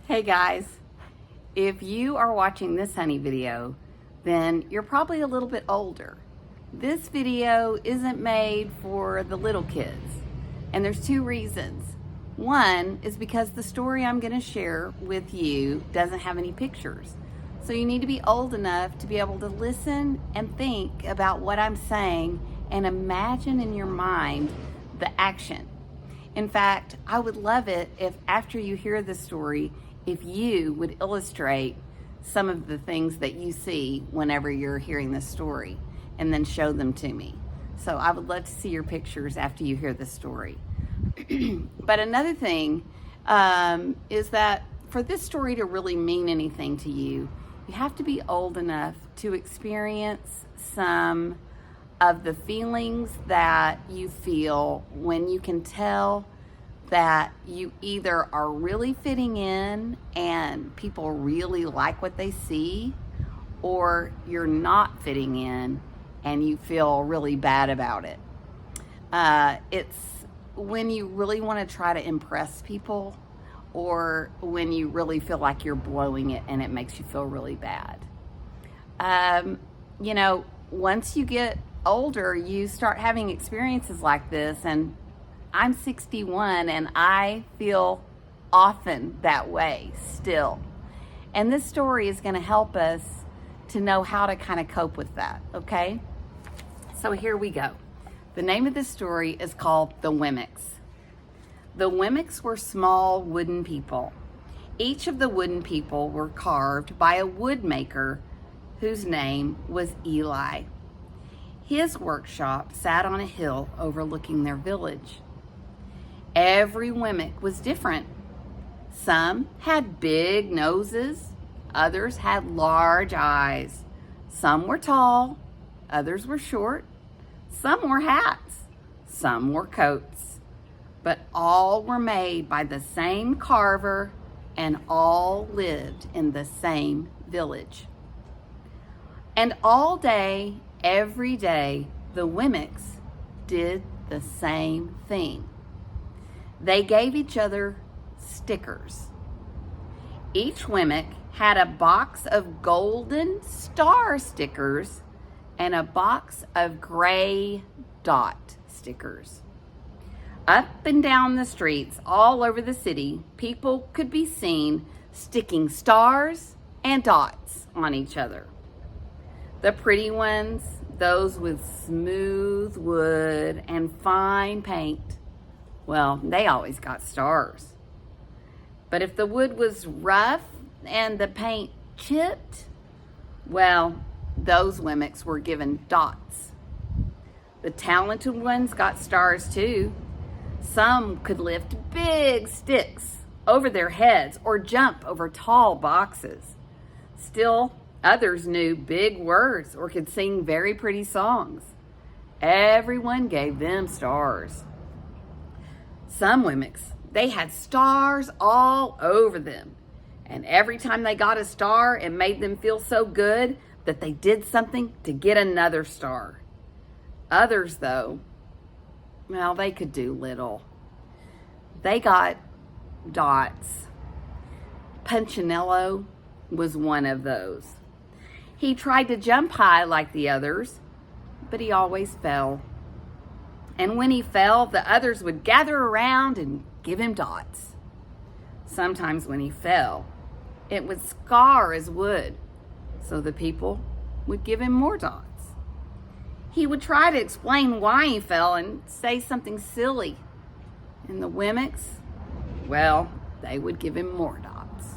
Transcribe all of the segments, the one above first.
Hey guys, if you are watching this honey video, then you're probably a little bit older. This video isn't made for the little kids, and there's two reasons. One is because the story I'm going to share with you doesn't have any pictures. So you need to be old enough to be able to listen and think about what I'm saying and imagine in your mind the action. In fact, I would love it if after you hear the story, if you would illustrate some of the things that you see whenever you're hearing this story and then show them to me. So I would love to see your pictures after you hear the story. But another thing is that for this story to really mean anything to you, you have to be old enough to experience some of the feelings that you feel when you can tell that you either are really fitting in and people really like what they see, or you're not fitting in and you feel really bad about it. It's when you really want to try to impress people, or when you really feel like you're blowing it and it makes you feel really bad. Once you get older, you start having experiences like this, and I'm 61 and I feel often that way still. And this story is going to help us to know how to kind of cope with that, okay? So here we go. The name of this story is called The Wemmicks. The Wemmicks were small wooden people. Each of the wooden people were carved by a woodmaker whose name was Eli. His workshop sat on a hill overlooking their village. Every Wemmick was different. Some had big noses, others had large eyes. Some were tall, others were short. Some wore hats, some wore coats. But all were made by the same carver, and all lived in the same village. And all day, every day, the Wemmicks did the same thing. They gave each other stickers. Each Wemmick had a box of golden star stickers and a box of gray dot stickers. Up and down the streets all over the city, people could be seen sticking stars and dots on each other. The pretty ones, those with smooth wood and fine paint, well, they always got stars. But if the wood was rough and the paint chipped, well, those Wemmicks were given dots. The talented ones got stars too. Some could lift big sticks over their heads or jump over tall boxes. Still, others knew big words or could sing very pretty songs. Everyone gave them stars. Some Wemmicks, they had stars all over them. And every time they got a star, it made them feel so good that they did something to get another star. Others, though, well, they could do little. They got dots. Punchinello was one of those. He tried to jump high like the others, but he always fell. And when he fell, the others would gather around and give him dots. Sometimes when he fell, it would scar his wood, so the people would give him more dots. He would try to explain why he fell and say something silly. And the Wemmicks, well, they would give him more dots.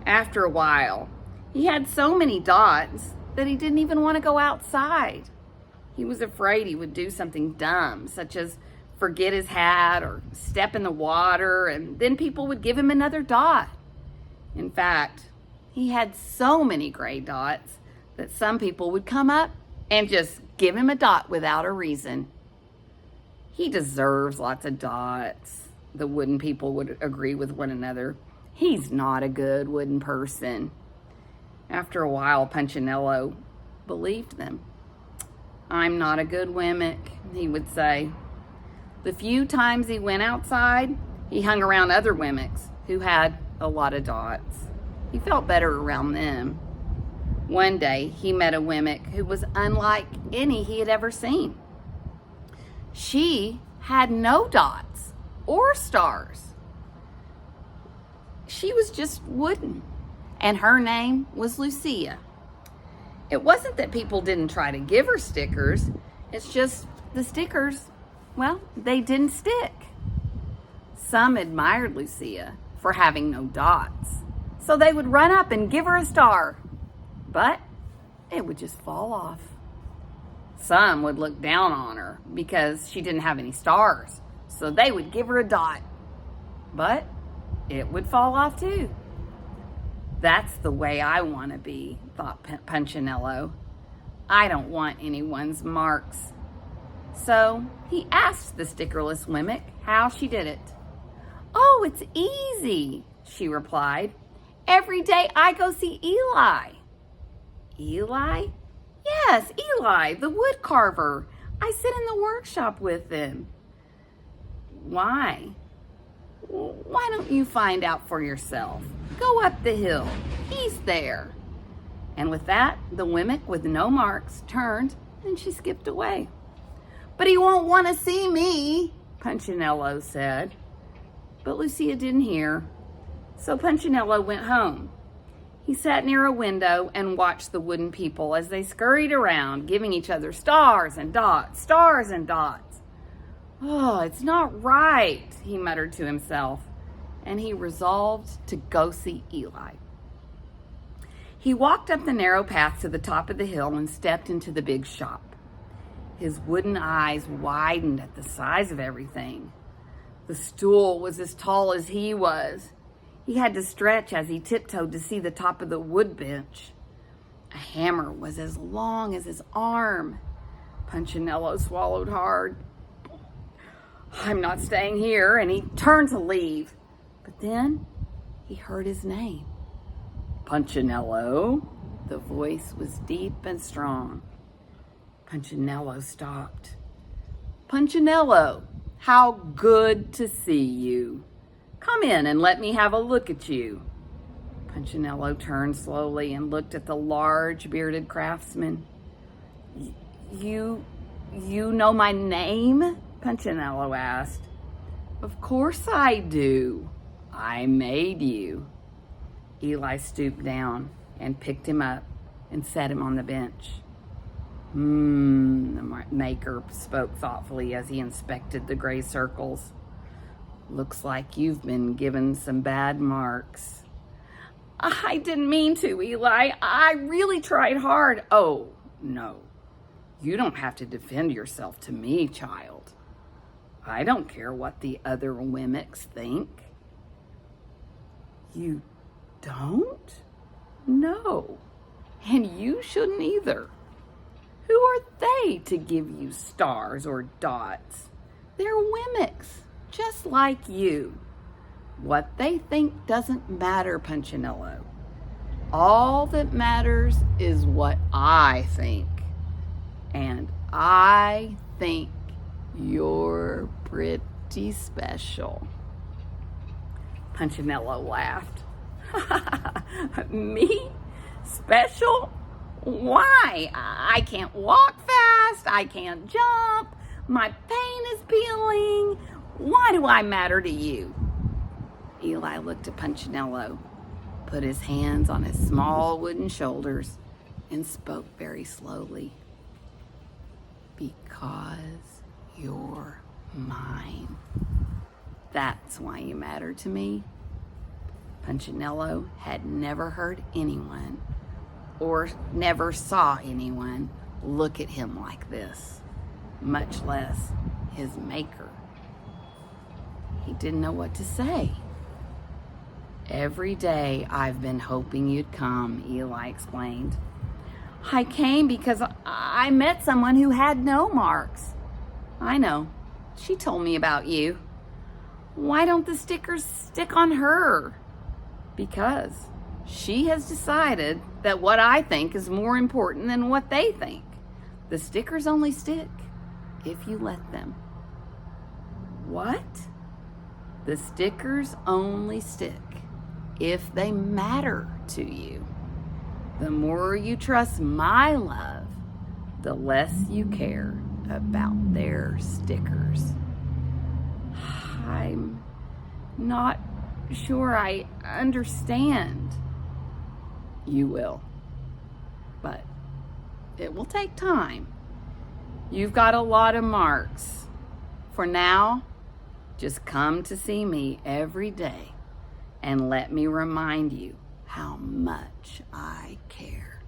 After a while, he had so many dots that he didn't even want to go outside. He was afraid he would do something dumb, such as forget his hat or step in the water, and then people would give him another dot. In fact, he had so many gray dots that some people would come up and just give him a dot without a reason. He deserves lots of dots, the wooden people would agree with one another. He's not a good wooden person. After a while, Punchinello believed them. I'm not a good Wemmick, he would say. The few times he went outside, he hung around other Wemmicks who had a lot of dots. He felt better around them. One day, he met a Wemmick who was unlike any he had ever seen. She had no dots or stars. She was just wooden, and her name was Lucia. It wasn't that people didn't try to give her stickers. It's just the stickers, well, they didn't stick. Some admired Lucia for having no dots, so they would run up and give her a star, but it would just fall off. Some would look down on her because she didn't have any stars, so they would give her a dot, but it would fall off too. That's the way I want to be, thought Punchinello. I don't want anyone's marks. So he asked the stickerless Wemmick how she did it. "Oh, it's easy," she replied. "Every day I go see Eli." "Eli?" "Yes, Eli, the wood carver. I sit in the workshop with him." "Why?" "Why don't you find out for yourself? Go up the hill. He's there." And with that, the Wemmick with no marks turned and she skipped away. "But he won't want to see me," Punchinello said. But Lucia didn't hear. So Punchinello went home. He sat near a window and watched the wooden people as they scurried around, giving each other stars and dots, stars and dots. "Oh, it's not right," he muttered to himself, and he resolved to go see Eli. He walked up the narrow path to the top of the hill and stepped into the big shop. His wooden eyes widened at the size of everything. The stool was as tall as he was. He had to stretch as he tiptoed to see the top of the wood bench. A hammer was as long as his arm. Punchinello swallowed hard. "I'm not staying here," and he turned to leave. But then he heard his name. "Punchinello." The voice was deep and strong. Punchinello stopped. "Punchinello, how good to see you. Come in and let me have a look at you." Punchinello turned slowly and looked at the large bearded craftsman. You know my name?" Punchinello asked. "Of course I do. I made you." Eli stooped down and picked him up and set him on the bench. The maker spoke thoughtfully as he inspected the gray circles. "Looks like you've been given some bad marks." "I didn't mean to, Eli. I really tried hard." "Oh, no. You don't have to defend yourself to me, child. I don't care what the other Wemmicks think." "You don't?" "No. And you shouldn't either. Who are they to give you stars or dots? They're Wemmicks, just like you. What they think doesn't matter, Punchinello. All that matters is what I think. And I think you're pretty special." Punchinello laughed. "Me? Special? Why? I can't walk fast. I can't jump. My pain is peeling. Why do I matter to you?" Eli looked at Punchinello, put his hands on his small wooden shoulders, and spoke very slowly. "Because you're mine. That's why you matter to me." Punchinello had never heard anyone or never saw anyone look at him like this, much less his maker. He didn't know what to say. "Every day I've been hoping you'd come," Eli explained. "I came because I met someone who had no marks." "I know. She told me about you." "Why don't the stickers stick on her?" "Because she has decided that what I think is more important than what they think. The stickers only stick if you let them." "What?" The stickers only stick if they matter to you. The more you trust my love, the less you care about their stickers. I'm not sure I understand. You will, but it will take time. You've got a lot of marks. For now, just come to see me every day and let me remind you how much I care.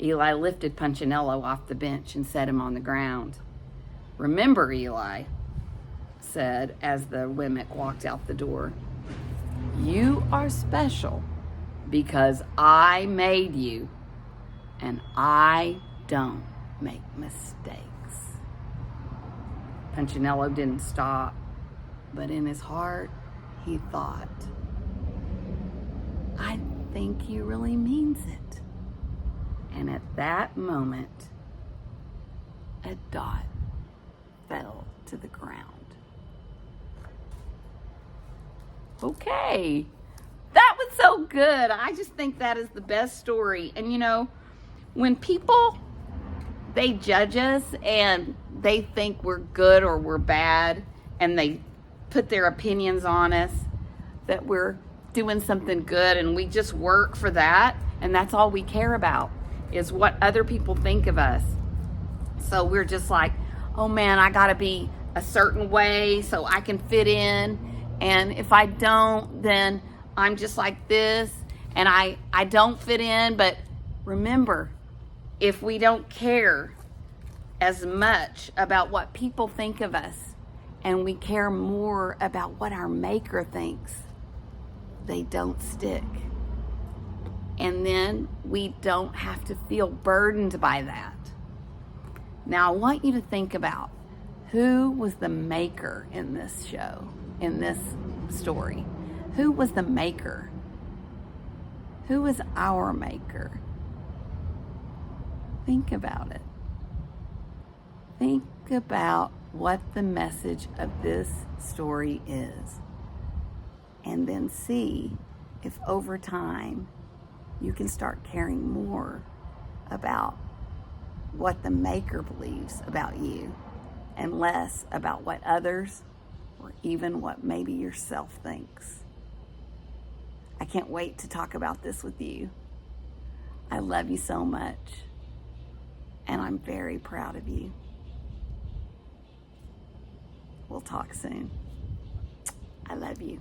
Eli lifted Punchinello off the bench and set him on the ground. Remember, Eli said as the Wemmick walked out the door, you are special because I made you, and I don't make mistakes. Punchinello didn't stop, but in his heart, he thought, I think he really means it. And at that moment, a dot fell to the ground. Okay, that was so good. I just think that is the best story. And you know, when people, they judge us and they think we're good or we're bad, and they put their opinions on us, that we're doing something good, and we just work for that, and that's all we care about is what other people think of us. So we're just like, oh man, I gotta be a certain way so I can fit in, and if I don't, then I'm just like this, and I don't fit in. But remember, if we don't care as much about what people think of us, and we care more about what our Maker thinks, they don't stick. And then we don't have to feel burdened by that. Now I want you to think about who was the maker in this show, in this story. Who was the maker? Who is our maker? Think about it. Think about what the message of this story is, and then see if over time you can start caring more about what the Maker believes about you and less about what others or even what maybe yourself thinks. I can't wait to talk about this with you. I love you so much, and I'm very proud of you. We'll talk soon. I love you.